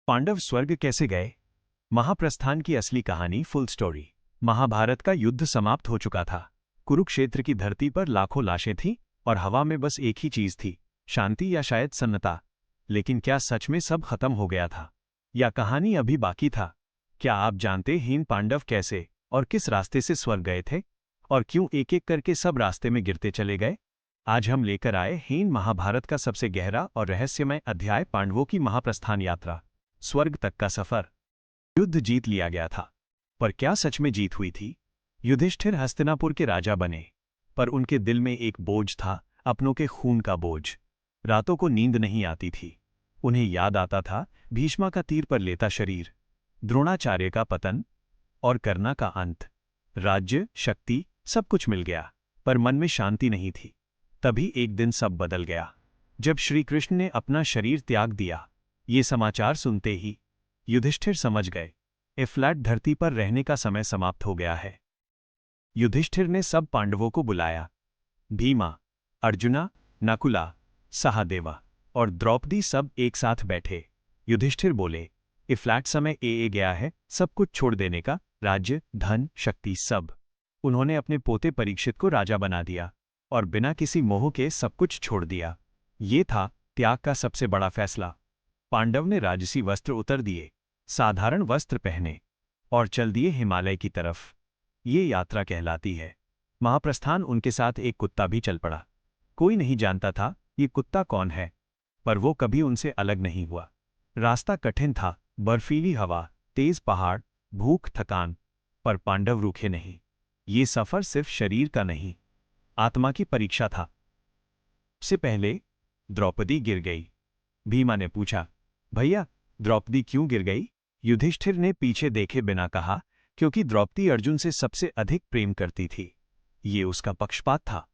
पांडव स्वर्ग कैसे गए? महाप्रस्थान की असली कहानी फुल स्टोरी। महाभारत का युद्ध समाप्त हो चुका था। कुरुक्षेत्र की धरती पर लाखों लाशें थीं और हवा में बस एक ही चीज थी, शांति या शायद सन्नता। लेकिन क्या सच में सब खत्म हो गया था या कहानी अभी बाकी था? क्या आप जानते हीन पांडव कैसे और किस रास्ते से स्वर्ग गए थे और क्यों एक एक करके सब रास्ते में गिरते चले गए? आज हम लेकर आए हीन महाभारत का सबसे गहरा और रहस्यमय अध्याय, पांडवों की महाप्रस्थान यात्रा, स्वर्ग तक का सफर। युद्ध जीत लिया गया था, पर क्या सच में जीत हुई थी? युधिष्ठिर हस्तिनापुर के राजा बने, पर उनके दिल में एक बोझ था, अपनों के खून का बोझ। रातों को नींद नहीं आती थी। उन्हें याद आता था भीष्मा का तीर पर लेता शरीर, द्रोणाचार्य का पतन और कर्णा का अंत। राज्य, शक्ति, सब कुछ मिल गया, पर मन में शांति नहीं थी। तभी एक दिन सब बदल गया, जब श्री कृष्ण ने अपना शरीर त्याग दिया। ये समाचार सुनते ही युधिष्ठिर समझ गए, ए फ्लैट धरती पर रहने का समय समाप्त हो गया है। युधिष्ठिर ने सब पांडवों को बुलाया। भीमा, अर्जुना, नकुला, सहदेवा और द्रौपदी सब एक साथ बैठे। युधिष्ठिर बोले, ए फ्लैट समय ए गया है, सब कुछ छोड़ देने का, राज्य, धन, शक्ति, सब। उन्होंने अपने पोते परीक्षित को राजा बना दिया और बिना किसी मोह के सब कुछ छोड़ दिया। ये था त्याग का सबसे बड़ा फैसला। पांडव ने राजसी वस्त्र उतर दिए, साधारण वस्त्र पहने और चल दिए हिमालय की तरफ। ये यात्रा कहलाती है महाप्रस्थान। उनके साथ एक कुत्ता भी चल पड़ा। कोई नहीं जानता था ये कुत्ता कौन है, पर वो कभी उनसे अलग नहीं हुआ। रास्ता कठिन था, बर्फीली हवा, तेज पहाड़, भूख, थकान, पर पांडव रूखे नहीं। ये सफर सिर्फ शरीर का नहीं, आत्मा की परीक्षा था। से पहले द्रौपदी गिर गई। भीमा ने पूछा, भैया द्रौपदी क्यों गिर गई? युधिष्ठिर ने पीछे देखे बिना कहा, क्योंकि द्रौपदी अर्जुन से सबसे अधिक प्रेम करती थी। ये उसका पक्षपात था।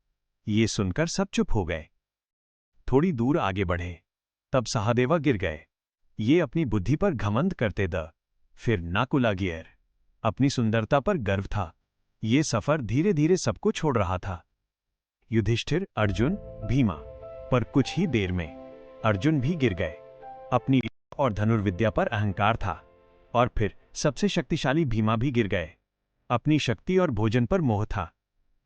ये सुनकर सब चुप हो गए। थोड़ी दूर आगे बढ़े, तब सहदेवा गिर गए। ये अपनी बुद्धि पर घमंड करते द। फिर नकुला गिर, अपनी सुंदरता पर गर्व था। ये सफर धीरे धीरे सबको छोड़ रहा था। युधिष्ठिर, अर्जुन, भीमा। पर कुछ ही देर में अर्जुन भी गिर गए। अपनी और धनुर्विद्या पर अहंकार था। और फिर सबसे शक्तिशाली भीमा भी गिर गए। अपनी शक्ति और भोजन पर मोह था।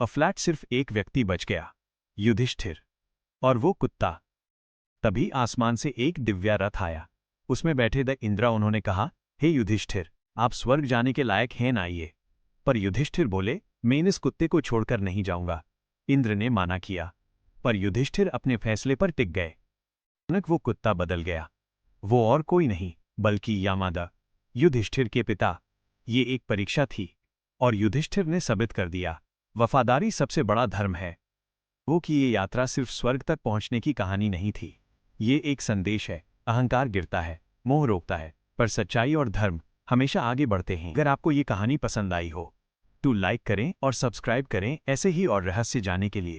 अफ्लैट सिर्फ एक व्यक्ति बच गया, युधिष्ठिर, और वो कुत्ता। तभी आसमान से एक दिव्या रथ आया। उसमें बैठे द इंद्र। उन्होंने कहा, हे युधिष्ठिर, आप स्वर्ग जाने के लायक हैं ना? आइए। पर युधिष्ठिर बोले, मैं इस कुत्ते को छोड़कर नहीं जाऊंगा। इंद्र ने माना किया, पर युधिष्ठिर अपने फैसले पर टिक गए। अचानक वो कुत्ता बदल गया। वो और कोई नहीं बल्कि यामादा, युधिष्ठिर के पिता। ये एक परीक्षा थी और युधिष्ठिर ने साबित कर दिया, वफादारी सबसे बड़ा धर्म है। वो कि ये यात्रा सिर्फ स्वर्ग तक पहुंचने की कहानी नहीं थी। ये एक संदेश है, अहंकार गिरता है, मोह रोकता है, पर सच्चाई और धर्म हमेशा आगे बढ़ते हैं। अगर आपको ये कहानी पसंद आई हो तो लाइक करें और सब्सक्राइब करें ऐसे ही और रहस्य जानने के लिए।